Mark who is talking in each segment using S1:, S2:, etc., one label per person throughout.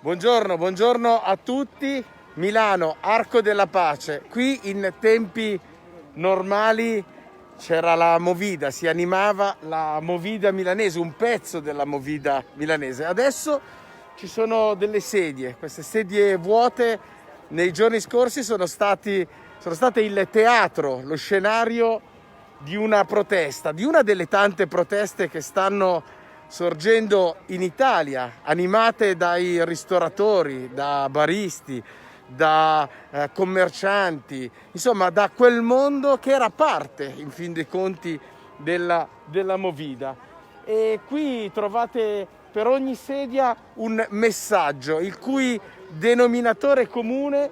S1: Buongiorno a tutti. Milano, Arco della Pace. Qui in tempi normali c'era la Movida, si animava la Movida milanese, un pezzo della Movida milanese. Adesso ci sono delle sedie, queste sedie vuote nei giorni scorsi sono state il teatro, lo scenario di una protesta, di una delle tante proteste che stanno sorgendo in Italia, animate dai ristoratori, da baristi, da commercianti, insomma da quel mondo che era parte, in fin dei conti, della Movida. E qui trovate per ogni sedia un messaggio, il cui denominatore comune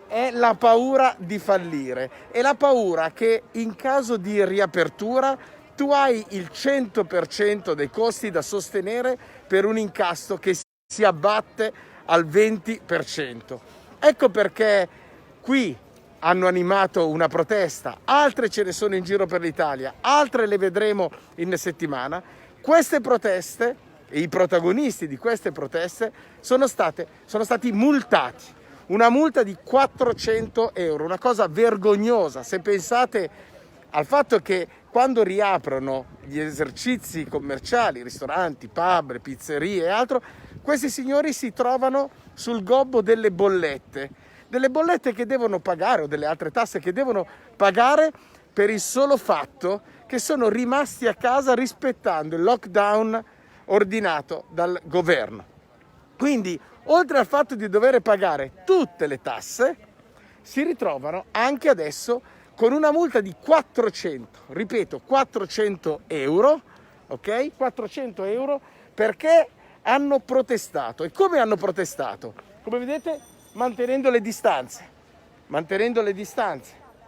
S1: è la paura di fallire, è la paura che in caso di riapertura tu hai il 100% dei costi da sostenere per un incasso che si abbatte al 20%. Ecco perché qui hanno animato una protesta, altre ce ne sono in giro per l'Italia, altre le vedremo in settimana. Queste proteste e i protagonisti di queste proteste sono stati multati. Una multa di 400 euro, una cosa vergognosa se pensate al fatto che quando riaprono gli esercizi commerciali, ristoranti, pub, pizzerie e altro, questi signori si trovano sul gobbo delle bollette che devono pagare o delle altre tasse che devono pagare per il solo fatto che sono rimasti a casa rispettando il lockdown ordinato dal governo. Quindi, oltre al fatto di dover pagare tutte le tasse, si ritrovano anche adesso con una multa di 400 euro, ok? 400 euro perché hanno protestato. E come hanno protestato? Come vedete, mantenendo le distanze,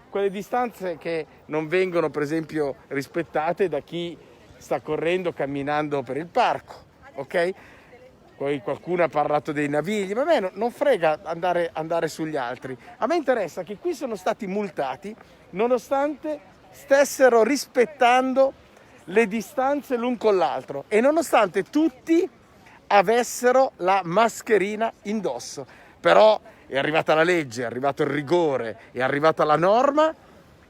S1: quelle distanze che non vengono per esempio rispettate da chi sta correndo, camminando per il parco, ok? Poi qualcuno ha parlato dei navigli, ma a me non frega andare sugli altri. A me interessa che qui sono stati multati nonostante stessero rispettando le distanze l'un con l'altro e nonostante tutti avessero la mascherina indosso. Però è arrivata la legge, è arrivato il rigore, è arrivata la norma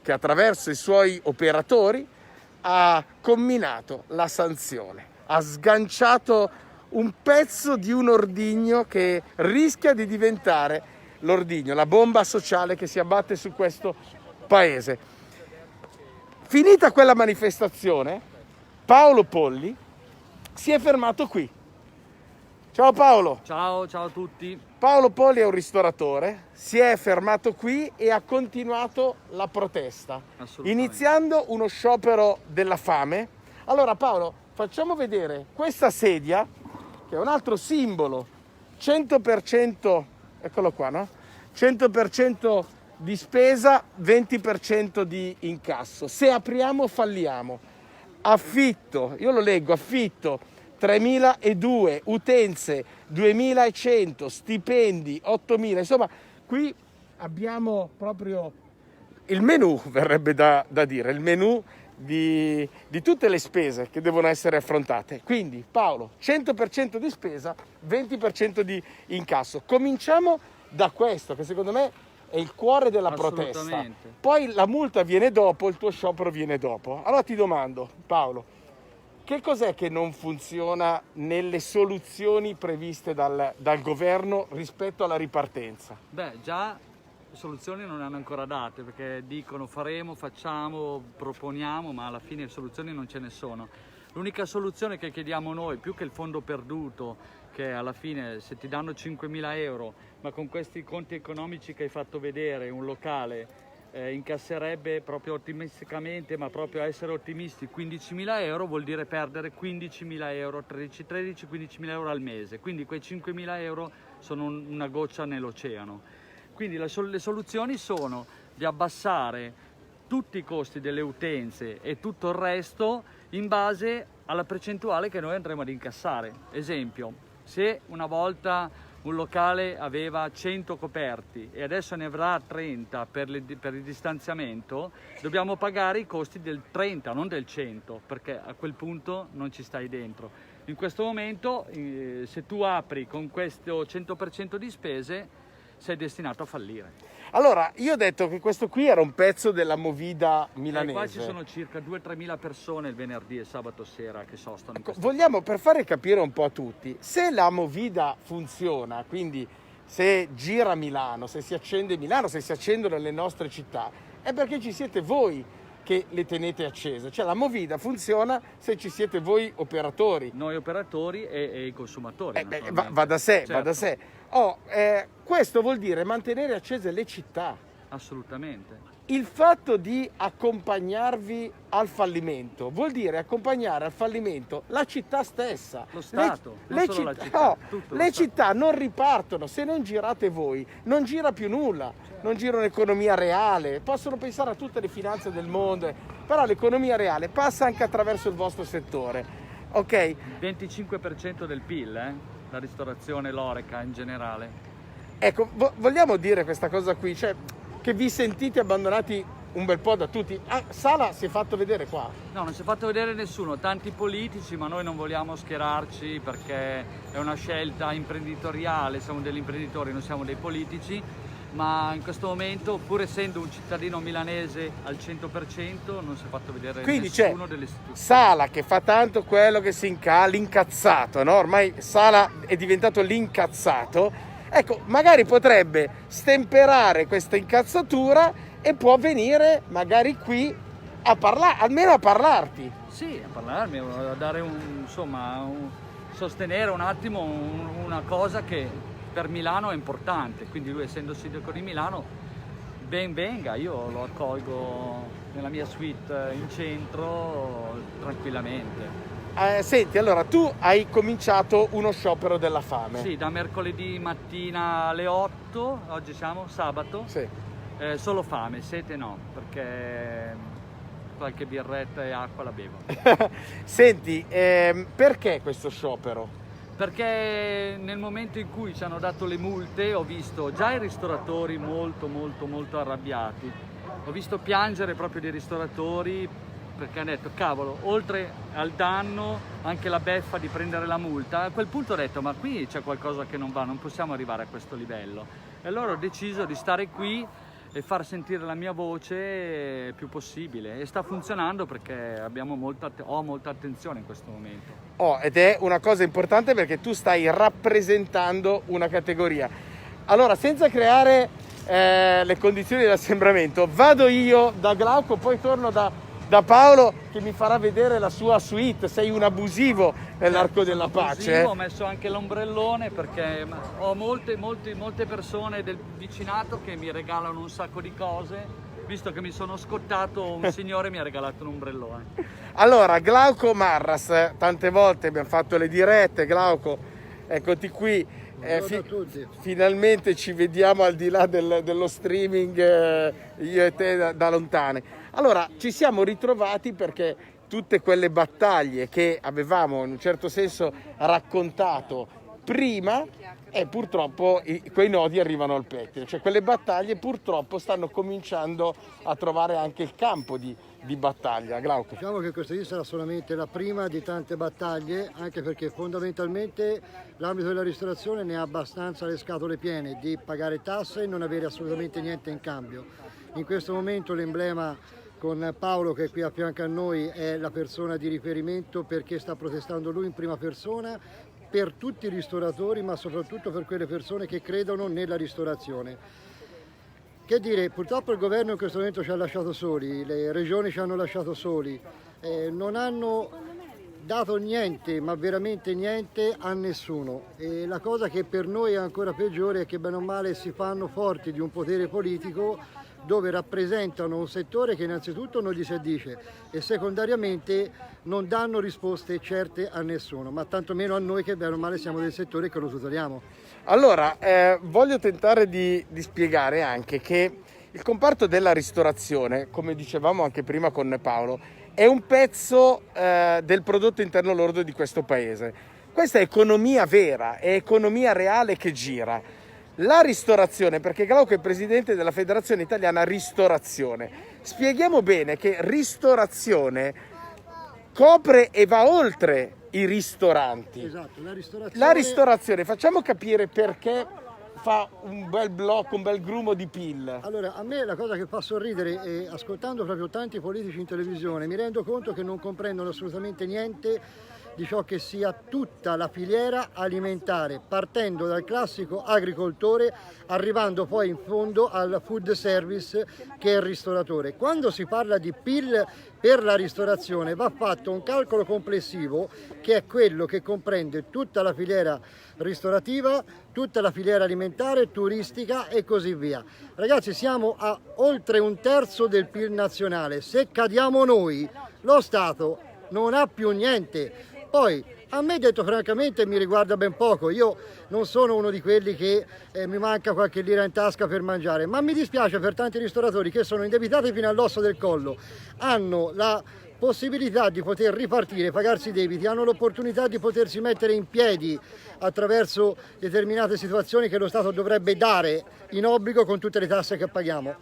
S1: che attraverso i suoi operatori ha comminato la sanzione, ha sganciato un pezzo di un ordigno che rischia di diventare l'ordigno, la bomba sociale che si abbatte su questo paese. Finita quella manifestazione, Paolo Polli si è fermato qui. Ciao Paolo.
S2: Ciao a tutti.
S1: Paolo Polli è un ristoratore, si è fermato qui e ha continuato la protesta, iniziando uno sciopero della fame. Allora Paolo, facciamo vedere questa sedia, che è un altro simbolo, 100%, eccolo qua, no? 100% di spesa, 20% di incasso. Se apriamo falliamo. Affitto, io lo leggo, affitto 3.002, utenze 2.100, stipendi 8.000, insomma qui abbiamo proprio il menù, verrebbe da dire, il menù di tutte le spese che devono essere affrontate. Quindi Paolo, 100% di spesa, 20% di incasso. Cominciamo da questo, che secondo me è il cuore della protesta. Poi la multa viene dopo, il tuo sciopero viene dopo. Allora ti domando, Paolo, che cos'è che non funziona nelle soluzioni previste dal governo rispetto alla ripartenza?
S2: Beh, già soluzioni non ne hanno ancora date, perché dicono faremo, facciamo, proponiamo, ma alla fine soluzioni non ce ne sono. L'unica soluzione che chiediamo noi, più che il fondo perduto, che alla fine se ti danno 5.000 euro, ma con questi conti economici che hai fatto vedere, un locale incasserebbe proprio ottimisticamente, ma proprio a essere ottimisti, 15.000 euro vuol dire perdere 15.000 euro, 15.000 euro al mese, quindi quei 5.000 euro sono una goccia nell'oceano. Quindi le soluzioni sono di abbassare tutti i costi delle utenze e tutto il resto in base alla percentuale che noi andremo ad incassare. Esempio, se una volta un locale aveva 100 coperti e adesso ne avrà 30 per il distanziamento, dobbiamo pagare i costi del 30, non del 100, perché a quel punto non ci stai dentro. In questo momento, se tu apri con questo 100% di spese, sei destinato a fallire.
S1: Allora, io ho detto che questo qui era un pezzo della movida milanese.
S2: Qua ci sono circa 2-3 mila persone il venerdì e sabato sera che sostano.
S1: Ecco, vogliamo, per fare capire un po' a tutti, se la movida funziona, quindi se gira Milano, se si accende Milano, se si accendono le nostre città, è perché ci siete voi che le tenete accese. Cioè la movida funziona se ci siete voi operatori.
S2: Noi operatori e i consumatori.
S1: Va da sé,
S2: certo.
S1: va da sé. Questo vuol dire mantenere accese le città.
S2: Assolutamente.
S1: Il fatto di accompagnarvi al fallimento vuol dire accompagnare al fallimento la città stessa.
S2: Lo Stato,
S1: le
S2: solo la
S1: città,
S2: città.
S1: no,
S2: Tutto
S1: le città non ripartono, se non girate voi non gira più nulla, non gira un'economia reale. Possono pensare a tutte le finanze del mondo, però l'economia reale passa anche attraverso il vostro settore. Ok?
S2: 25% del PIL, la ristorazione, l'Oreca in generale.
S1: Ecco, vogliamo dire questa cosa qui, cioè che vi sentite abbandonati un bel po' da tutti. Sala si è fatto vedere qua.
S2: No, non si è fatto vedere nessuno, tanti politici, ma noi non vogliamo schierarci perché è una scelta imprenditoriale, siamo degli imprenditori, non siamo dei politici, ma in questo momento, pur essendo un cittadino milanese al 100%, non si è fatto vedere
S1: quindi
S2: nessuno
S1: c'è
S2: delle istituzioni.
S1: Sala che fa tanto quello che si l'incazzato, no? Ormai Sala è diventato l'incazzato. Ecco, magari potrebbe stemperare questa incazzatura e può venire magari qui a parlare, almeno a parlarti.
S2: Sì, a parlarmi, a dare sostenere un attimo una cosa che per Milano è importante, quindi lui essendo sindaco di Milano, ben venga, io lo accolgo nella mia suite in centro tranquillamente.
S1: Senti, allora tu hai cominciato uno sciopero della fame.
S2: Sì, da mercoledì mattina alle 8, oggi siamo sabato.
S1: Sì.
S2: Solo fame, sete no, perché qualche birretta e acqua la bevo.
S1: Senti, perché questo sciopero?
S2: Perché nel momento in cui ci hanno dato le multe ho visto già i ristoratori molto arrabbiati. Ho visto piangere proprio dei ristoratori perché hanno detto cavolo, oltre al danno anche la beffa di prendere la multa. A quel punto ho detto ma qui c'è qualcosa che non va, non possiamo arrivare a questo livello. E allora ho deciso di stare qui e far sentire la mia voce il più possibile, e sta funzionando perché ho molta attenzione in questo momento.
S1: Ed è una cosa importante perché tu stai rappresentando una categoria. Allora, senza creare le condizioni dell'assembramento, vado io da Glauco, poi torno da Paolo che mi farà vedere la sua suite. Sei un abusivo nell'Arco della Pace.
S2: Ho messo anche l'ombrellone perché ho molte persone del vicinato che mi regalano un sacco di cose. Visto che mi sono scottato, un signore mi ha regalato un ombrellone.
S1: Allora, Glauco Marras, tante volte abbiamo fatto le dirette. Glauco, eccoti qui. Finalmente ci vediamo al di là dello streaming, io e te da lontane. Allora, ci siamo ritrovati perché tutte quelle battaglie che avevamo in un certo senso raccontato prima, e purtroppo quei nodi arrivano al pettine, cioè quelle battaglie purtroppo stanno cominciando a trovare anche il campo di battaglia. Glauco.
S3: Diciamo che questa sarà solamente la prima di tante battaglie, anche perché fondamentalmente l'ambito della ristorazione ne ha abbastanza le scatole piene di pagare tasse e non avere assolutamente niente in cambio. In questo momento l'emblema con Paolo, che è qui a fianco a noi, è la persona di riferimento perché sta protestando lui in prima persona per tutti i ristoratori, ma soprattutto per quelle persone che credono nella ristorazione. Che dire, purtroppo il governo in questo momento ci ha lasciato soli, le regioni ci hanno lasciato soli, non hanno dato niente, ma veramente niente a nessuno. E la cosa che per noi è ancora peggiore è che bene o male si fanno forti di un potere politico dove rappresentano un settore che innanzitutto non gli si addice e secondariamente non danno risposte certe a nessuno, ma tantomeno a noi che bene o male siamo del settore che lo tuteliamo.
S1: Allora, voglio tentare di spiegare anche che il comparto della ristorazione, come dicevamo anche prima con Paolo, è un pezzo del prodotto interno lordo di questo paese. Questa è economia vera, è economia reale che gira. La ristorazione, perché Glauco è presidente della Federazione Italiana Ristorazione. Spieghiamo bene che ristorazione copre e va oltre i ristoranti.
S3: Esatto,
S1: La ristorazione, facciamo capire perché fa un bel blocco, un bel grumo di PIL.
S3: Allora, a me la cosa che fa sorridere è, ascoltando proprio tanti politici in televisione, mi rendo conto che non comprendono assolutamente niente di ciò che sia tutta la filiera alimentare, partendo dal classico agricoltore, arrivando poi in fondo al food service che è il ristoratore. Quando si parla di PIL per la ristorazione va fatto un calcolo complessivo che è quello che comprende tutta la filiera ristorativa, tutta la filiera alimentare, turistica e così via. Ragazzi, siamo a oltre un terzo del PIL nazionale. Se cadiamo noi, lo Stato non ha più niente. Poi, a me, detto francamente, mi riguarda ben poco. Io non sono uno di quelli che mi manca qualche lira in tasca per mangiare, ma mi dispiace per tanti ristoratori che sono indebitati fino all'osso del collo. Hanno la possibilità di poter ripartire, pagarsi i debiti, hanno l'opportunità di potersi mettere in piedi attraverso determinate situazioni che lo Stato dovrebbe dare in obbligo con tutte le tasse che paghiamo.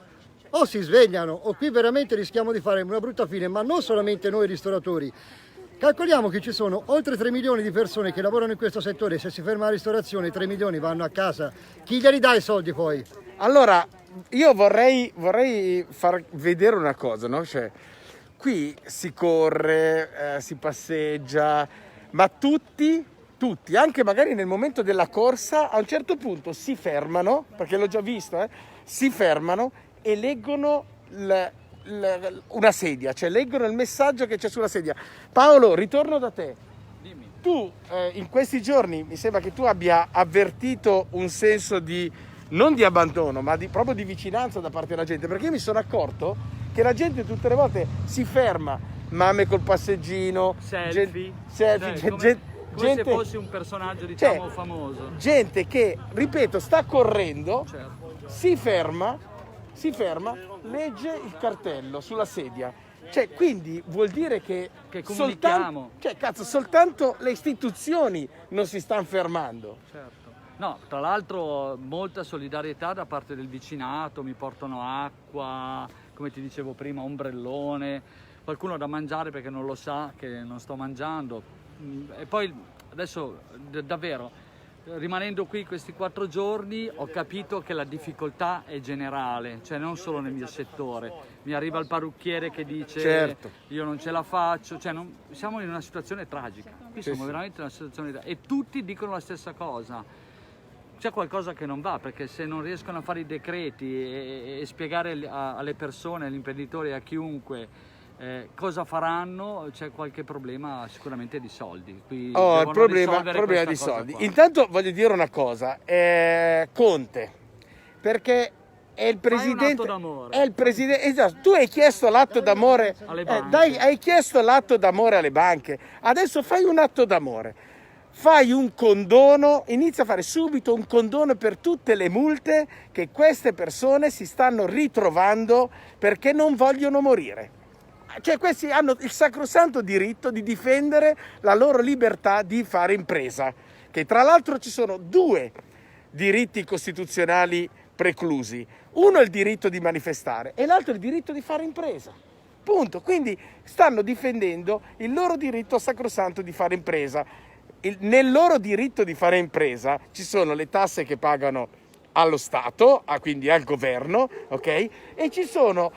S3: O si svegliano, o qui veramente rischiamo di fare una brutta fine, ma non solamente noi ristoratori. Calcoliamo che ci sono oltre 3 milioni di persone che lavorano in questo settore. Se si ferma la ristorazione, 3 milioni vanno a casa. Chi glieli dà i soldi poi?
S1: Allora, io vorrei far vedere una cosa, no? Cioè, qui si corre, si passeggia, ma tutti, anche magari nel momento della corsa, a un certo punto si fermano, perché l'ho già visto, si fermano e leggono una sedia, cioè leggono il messaggio che c'è sulla sedia. Paolo, ritorno da te.
S2: Dimmi.
S1: Tu in questi giorni mi sembra che tu abbia avvertito un senso di, non di abbandono, ma proprio di vicinanza da parte della gente, perché io mi sono accorto che la gente tutte le volte si ferma, mamme col passeggino,
S2: Selfie,
S1: gente,
S2: come se fossi un personaggio, diciamo, famoso.
S1: Gente che, ripeto, sta correndo,
S2: Certo.
S1: si ferma, legge il cartello sulla sedia. Cioè, quindi vuol dire che
S2: comunichiamo.
S1: soltanto le istituzioni non si stanno fermando.
S2: Certo. No, tra l'altro molta solidarietà da parte del vicinato, mi portano acqua, come ti dicevo prima, ombrellone, qualcuno da mangiare perché non lo sa che non sto mangiando. E poi adesso davvero, rimanendo qui questi 4 giorni, ho capito che la difficoltà è generale, cioè non solo nel mio settore. Mi arriva il parrucchiere che dice
S1: Certo.
S2: io non ce la faccio, cioè siamo in una situazione tragica, qui siamo veramente in una situazione tragica e tutti dicono la stessa cosa. C'è qualcosa che non va, perché se non riescono a fare i decreti e spiegare alle persone, agli imprenditori, a chiunque cosa faranno, c'è qualche problema sicuramente di soldi. Qui
S1: Il problema di soldi. Intanto voglio dire una cosa, Conte, perché è il presidente.
S2: Fai un atto d'amore.
S1: È il presidente. Esatto, tu hai chiesto l'atto d'amore
S2: alle banche.
S1: hai chiesto l'atto d'amore alle banche. Adesso fai un atto d'amore. Fai un condono, inizia a fare subito un condono per tutte le multe che queste persone si stanno ritrovando perché non vogliono morire. Cioè, questi hanno il sacrosanto diritto di difendere la loro libertà di fare impresa, che tra l'altro ci sono 2 diritti costituzionali preclusi. Uno è il diritto di manifestare e l'altro è il diritto di fare impresa. Punto. Quindi stanno difendendo il loro diritto sacrosanto di fare impresa. Nel loro diritto di fare impresa ci sono le tasse che pagano allo Stato, quindi al governo, ok? E ci sono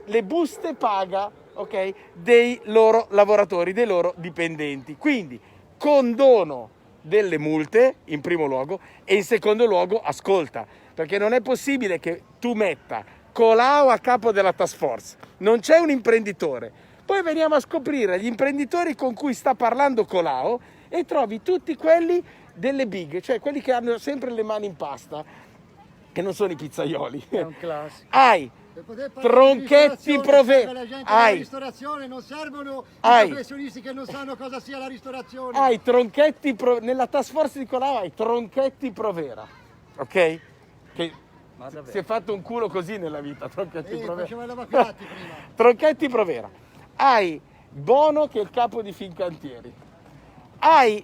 S1: le buste paga, ok, dei loro lavoratori, dei loro dipendenti. Quindi condono delle multe in primo luogo e in secondo luogo ascolta, perché non è possibile che tu metta Colao a capo della task force, non c'è un imprenditore, poi veniamo a scoprire gli imprenditori con cui sta parlando Colao e trovi tutti quelli delle big, cioè quelli che hanno sempre le mani in pasta, che non sono i pizzaioli.
S2: È un classico.
S1: Hai Tronchetti Provera.
S3: La ristorazione non servono i professionisti che non sanno cosa sia la ristorazione.
S1: Hai Tronchetti nella task force di Colau hai Tronchetti Provera, ok? Che si è fatto un culo così nella vita, Tronchetti Provera.
S3: Faceva i lavapiatti prima.
S1: Tronchetti Provera. Hai Bono che è il capo di Fincantieri. Hai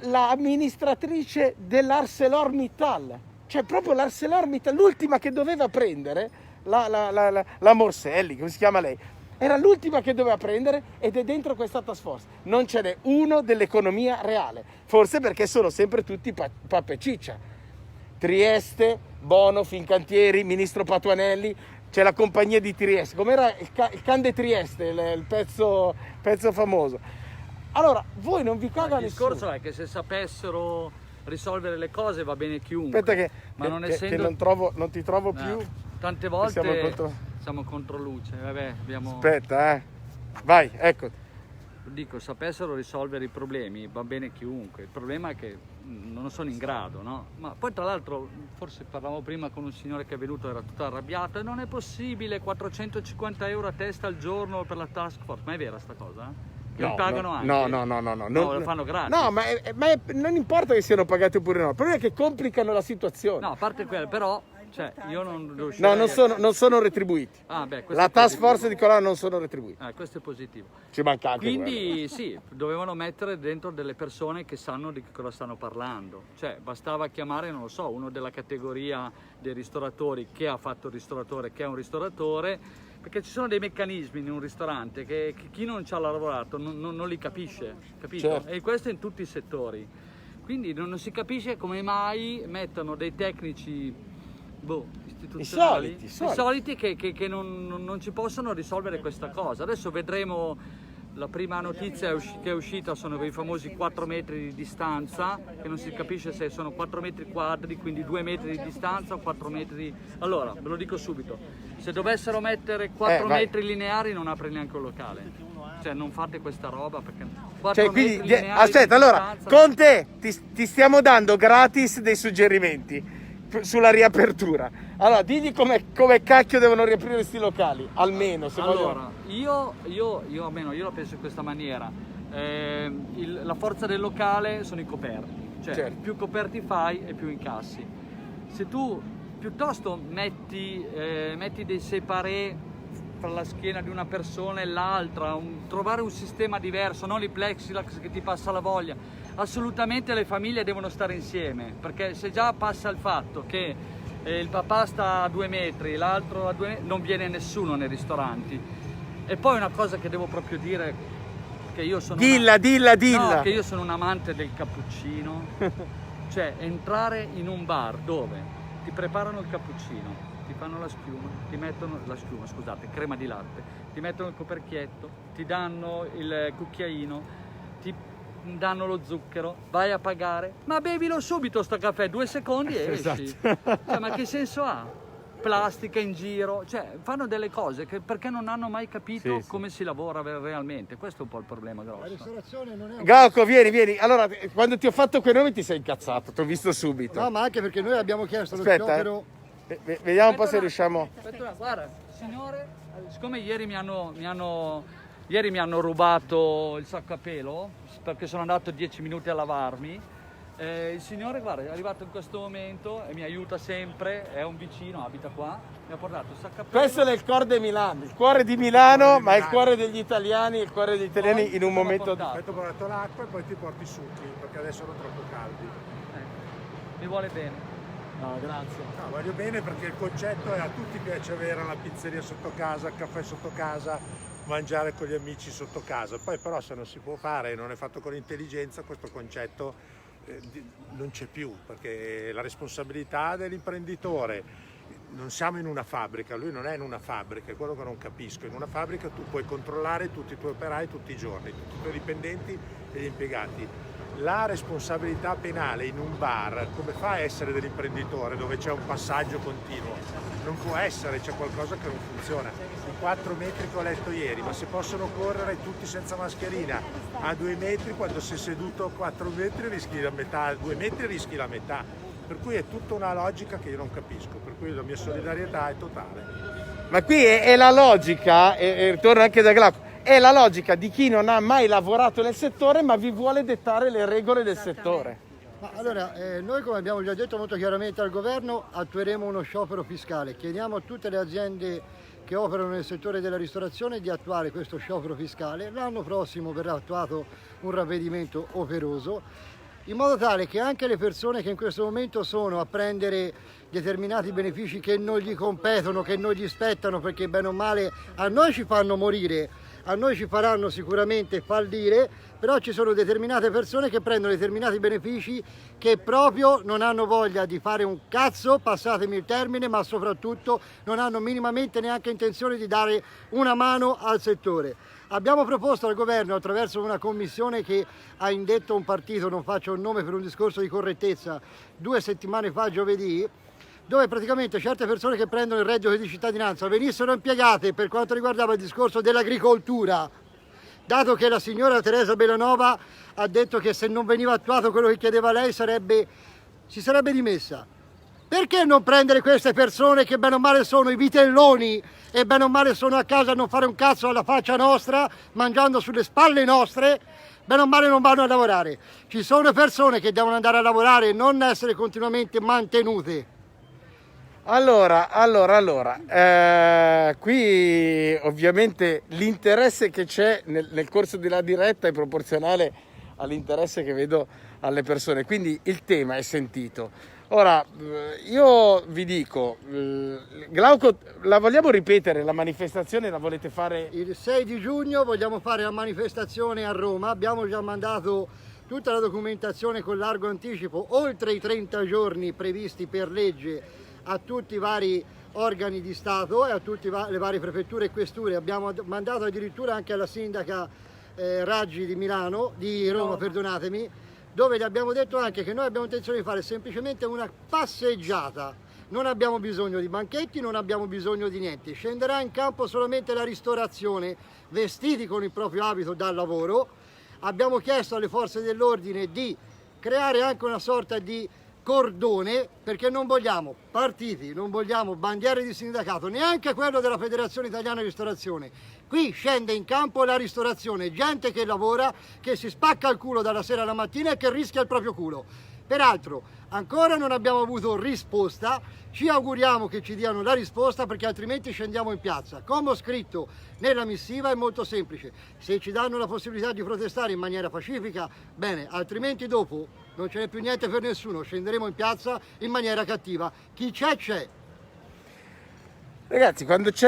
S1: l'amministratrice dell'ArcelorMittal, cioè proprio l'ArcelorMittal, l'ultima che doveva prendere la Morselli, come si chiama lei, Era l'ultima che doveva prendere ed è dentro questa task force. Non ce n'è uno dell'economia reale, forse perché sono sempre tutti pappa e ciccia. Trieste, Bono, Fincantieri, ministro Patuanelli, c'è la compagnia di Trieste, com'era il can de Trieste, il pezzo famoso. Allora, voi non vi caga
S2: Il
S1: nessuno.
S2: discorso è che se sapessero risolvere le cose va bene chiunque.
S1: Aspetta
S2: ma non
S1: che
S2: essendo...
S1: non ti trovo più.
S2: Tante volte
S1: siamo
S2: contro luce. Vabbè, abbiamo...
S1: Aspetta, vai, ecco.
S2: Dico, sapessero risolvere i problemi va bene chiunque. Il problema è che non sono in grado, no? Ma poi tra l'altro, forse parlavamo prima con un signore che è venuto, era tutto arrabbiato, e non è possibile 450 euro a testa al giorno per la task force. Ma è vera sta cosa? Che li pagano anche?
S1: No,
S2: lo fanno gratis.
S1: No, ma non importa che siano pagati oppure no, il problema è che complicano la situazione.
S2: No, a parte quello, però, cioè, io non riuscirei...
S1: No, non sono retribuiti. La task force di Colano non sono retribuiti.
S2: Questo è positivo.
S1: Ci manca anche
S2: Quindi
S1: quello.
S2: sì, dovevano mettere dentro delle persone che sanno di che cosa stanno parlando. Cioè, bastava chiamare, non lo so, uno della categoria dei ristoratori che ha fatto il ristoratore, che è un ristoratore, perché ci sono dei meccanismi in un ristorante che chi non ci ha lavorato non li capisce, capito?
S1: Certo.
S2: E questo in tutti i settori. Quindi non si capisce come mai mettono dei tecnici istituzionali,
S1: I soliti.
S2: che non ci possono risolvere questa cosa. Adesso vedremo, la prima notizia che è uscita sono quei famosi 4 metri di distanza, che non si capisce se sono 4 metri quadri, quindi 2 metri di distanza o 4 metri... Allora, ve lo dico subito, se dovessero mettere 4 metri lineari non apre neanche un locale. Cioè non fate questa roba perché 4 metri lineari
S1: aspetta,
S2: di
S1: allora,
S2: distanza...
S1: con te ti stiamo dando gratis dei suggerimenti sulla riapertura. Allora, digli come cacchio devono riaprire questi locali, almeno se
S2: allora,
S1: vogliono.
S2: io la penso in questa maniera. La forza del locale sono i coperti, cioè
S1: Certo.
S2: più coperti fai e più incassi. Se tu piuttosto metti dei separé tra la schiena di una persona e l'altra, trovare un sistema diverso, non i plexilax che ti passa la voglia. Assolutamente le famiglie devono stare insieme, perché se già passa il fatto che il papà sta a 2 metri, l'altro a 2 metri, non viene nessuno nei ristoranti. E poi una cosa che devo proprio dire, che io sono
S1: Dilla.
S2: No, che io sono un amante del cappuccino. Cioè entrare in un bar dove ti preparano il cappuccino, ti fanno la schiuma, scusate, crema di latte, ti mettono il coperchietto, ti danno il cucchiaino, ti danno lo zucchero, vai a pagare, ma bevilo subito sto caffè, 2 secondi e esci. Cioè, ma che senso ha? Plastica in giro, cioè fanno delle cose perché non hanno mai capito come si lavora realmente. Questo è un po' il problema grosso.
S3: La ristorazione non è un...
S1: Glauco, vieni. Allora, quando ti ho fatto quei nomi ti sei incazzato, ti ho visto subito.
S3: No, ma anche perché noi abbiamo chiesto lo
S1: Aspetta,
S3: sciopero.
S1: Vediamo un po' se riusciamo.
S2: Aspetta, guarda, signore, siccome ieri mi hanno rubato il sacco a pelo perché sono andato 10 minuti a lavarmi, il signore, guarda, è arrivato in questo momento e mi aiuta sempre, è un vicino, abita qua, mi ha portato il sacco a pelo.
S1: Questo è il cuore di Milano, il cuore di Milano, ma è il cuore degli italiani,
S2: Poi,
S1: in un momento...
S4: Poi ti ho portato l'acqua e poi ti porti i succhi, perché adesso sono troppo caldi.
S2: Mi vuole bene.
S1: No, grazie.
S4: No, voglio bene perché il concetto è a tutti piace avere la pizzeria sotto casa, il caffè sotto casa, mangiare con gli amici sotto casa. Poi però se non si può fare e non è fatto con intelligenza, questo concetto non c'è più, perché la responsabilità dell'imprenditore, non siamo in una fabbrica, lui non è in una fabbrica, è quello che non capisco. In una fabbrica tu puoi controllare tutti i tuoi operai tutti i giorni, tutti i tuoi dipendenti e gli impiegati. La responsabilità penale in un bar, come fa a essere dell'imprenditore dove c'è un passaggio continuo? Non può essere, c'è qualcosa che non funziona. I 4 metri che ho letto ieri, ma se possono correre tutti senza mascherina a 2 metri, quando sei seduto a 4 metri rischi la metà, a 2 metri rischi la metà. Per cui è tutta una logica che io non capisco, per cui la mia solidarietà è totale.
S1: Ma qui è la logica, e ritorno anche da Glauco, è la logica di chi non ha mai lavorato nel settore ma vi vuole dettare le regole del settore.
S3: Ma allora, noi come abbiamo già detto molto chiaramente al governo attueremo uno sciopero fiscale. Chiediamo a tutte le aziende che operano nel settore della ristorazione di attuare questo sciopero fiscale. L'anno prossimo verrà attuato un ravvedimento operoso. in modo tale che anche le persone che in questo momento sono a prendere determinati benefici che non gli competono, che non gli spettano, perché bene o male a noi ci fanno morire, a noi ci faranno sicuramente fallire, però ci sono determinate persone che prendono determinati benefici che proprio non hanno voglia di fare un cazzo, passatemi il termine, ma soprattutto non hanno minimamente neanche intenzione di dare una mano al settore. Abbiamo proposto al governo, attraverso una commissione che ha indetto un partito, non faccio il nome per un discorso di correttezza, 2 settimane fa giovedì, dove praticamente certe persone che prendono il reddito di cittadinanza venissero impiegate per quanto riguardava il discorso dell'agricoltura, dato che la signora Teresa Bellanova ha detto che se non veniva attuato quello che chiedeva lei si sarebbe dimessa. Perché non prendere queste persone che bene o male sono i vitelloni e bene o male sono a casa a non fare un cazzo alla faccia nostra, mangiando sulle spalle nostre, bene o male non vanno a lavorare. Ci sono persone che devono andare a lavorare e non essere continuamente mantenute.
S1: Allora, qui ovviamente l'interesse che c'è nel corso della diretta è proporzionale all'interesse che vedo alle persone, quindi il tema è sentito. Ora, io vi dico, Glauco, la vogliamo ripetere, la manifestazione la volete fare?
S3: Il 6 di giugno vogliamo fare la manifestazione a Roma, abbiamo già mandato tutta la documentazione con largo anticipo, oltre i 30 giorni previsti per legge, a tutti i vari organi di Stato e a tutte le varie prefetture e questure. Abbiamo mandato addirittura anche alla sindaca Raggi di Roma, perdonatemi, dove gli abbiamo detto anche che noi abbiamo intenzione di fare semplicemente una passeggiata. Non abbiamo bisogno di banchetti, non abbiamo bisogno di niente. Scenderà in campo solamente la ristorazione, vestiti con il proprio abito da lavoro. Abbiamo chiesto alle forze dell'ordine di creare anche una sorta di cordone, perché non vogliamo partiti, non vogliamo bandiere di sindacato, neanche quello della Federazione Italiana Ristorazione. Qui scende in campo la ristorazione, gente che lavora, che si spacca il culo dalla sera alla mattina e che rischia il proprio culo. Peraltro ancora non abbiamo avuto risposta, ci auguriamo che ci diano la risposta, perché altrimenti scendiamo in piazza. Come ho scritto nella missiva è molto semplice: se ci danno la possibilità di protestare in maniera pacifica, bene, altrimenti dopo non ce n'è più niente per nessuno, scenderemo in piazza in maniera cattiva. Chi c'è.
S1: Ragazzi, quando ci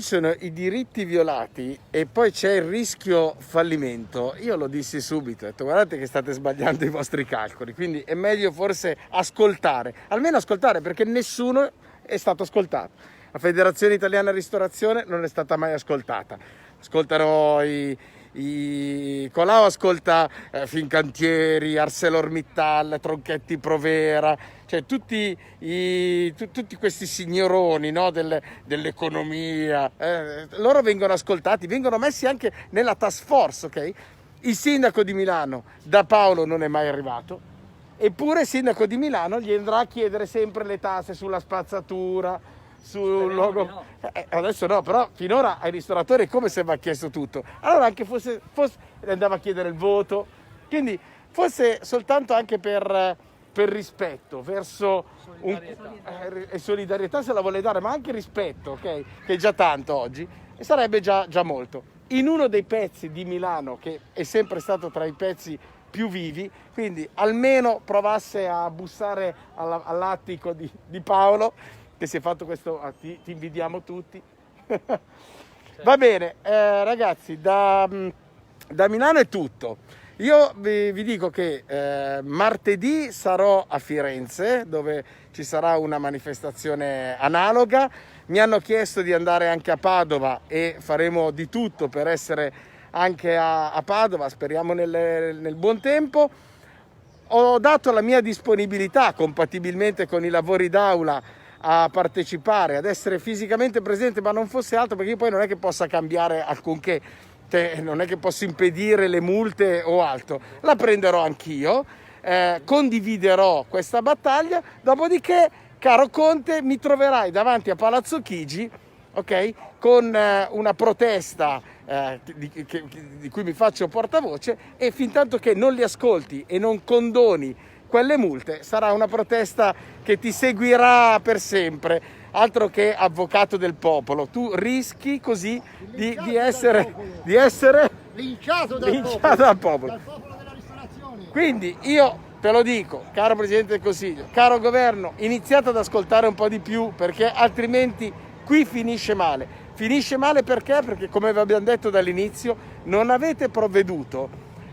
S1: sono i diritti violati e poi c'è il rischio fallimento, io lo dissi subito, ho detto guardate che state sbagliando i vostri calcoli, quindi è meglio forse ascoltare, almeno ascoltare, perché nessuno è stato ascoltato. La Federazione Italiana Ristorazione non è stata mai ascoltata. Ascoltano Colau ascolta Fincantieri, ArcelorMittal, Tronchetti Provera, cioè tutti questi signoroni, no, dell'economia, loro vengono ascoltati, vengono messi anche nella task force, ok? Il sindaco di Milano da Paolo non è mai arrivato, eppure il sindaco di Milano gli andrà a chiedere sempre le tasse sulla spazzatura, sul logo.
S2: No.
S1: Adesso no, però finora ai ristoratori è come se va chiesto tutto. Allora anche fosse andava a chiedere il voto, quindi fosse soltanto anche per rispetto verso solidarietà. Solidarietà se la vuole dare, ma anche rispetto, ok? Che è già tanto oggi, e sarebbe già molto. In uno dei pezzi di Milano che è sempre stato tra i pezzi più vivi, quindi almeno provasse a bussare all'attico di Paolo, che si è fatto questo, ti invidiamo tutti. Va bene, ragazzi, da Milano è tutto. Io vi dico che martedì sarò a Firenze, dove ci sarà una manifestazione analoga. Mi hanno chiesto di andare anche a Padova e faremo di tutto per essere anche a Padova, speriamo nel buon tempo. Ho dato la mia disponibilità, compatibilmente con i lavori d'aula, a partecipare, ad essere fisicamente presente, ma non fosse altro perché io poi non è che possa cambiare alcunché, non è che posso impedire le multe o altro, la prenderò anch'io, condividerò questa battaglia, dopodiché, caro Conte, mi troverai davanti a Palazzo Chigi, ok, con una protesta di cui mi faccio portavoce, e fin tanto che non li ascolti e non condoni quelle multe, sarà una protesta che ti seguirà per sempre, altro che avvocato del popolo. Tu rischi così di essere linciato dal popolo della ristorazione. Quindi io te lo dico, caro Presidente del Consiglio, caro Governo, iniziate ad ascoltare un po' di più, perché altrimenti qui finisce male. Finisce male perché? Perché, come vi abbiamo detto dall'inizio, non avete provveduto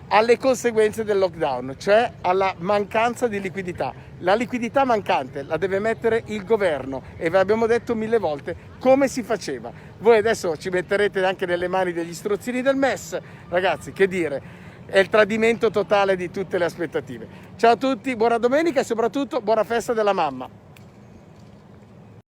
S1: alle conseguenze del lockdown, cioè alla mancanza di liquidità. La liquidità mancante la deve mettere il governo e vi abbiamo detto 1000 volte come si faceva. Voi adesso ci metterete anche nelle mani degli strozzini del MES, ragazzi, che dire, è il tradimento totale di tutte le aspettative. Ciao a tutti, buona domenica e soprattutto buona festa della mamma.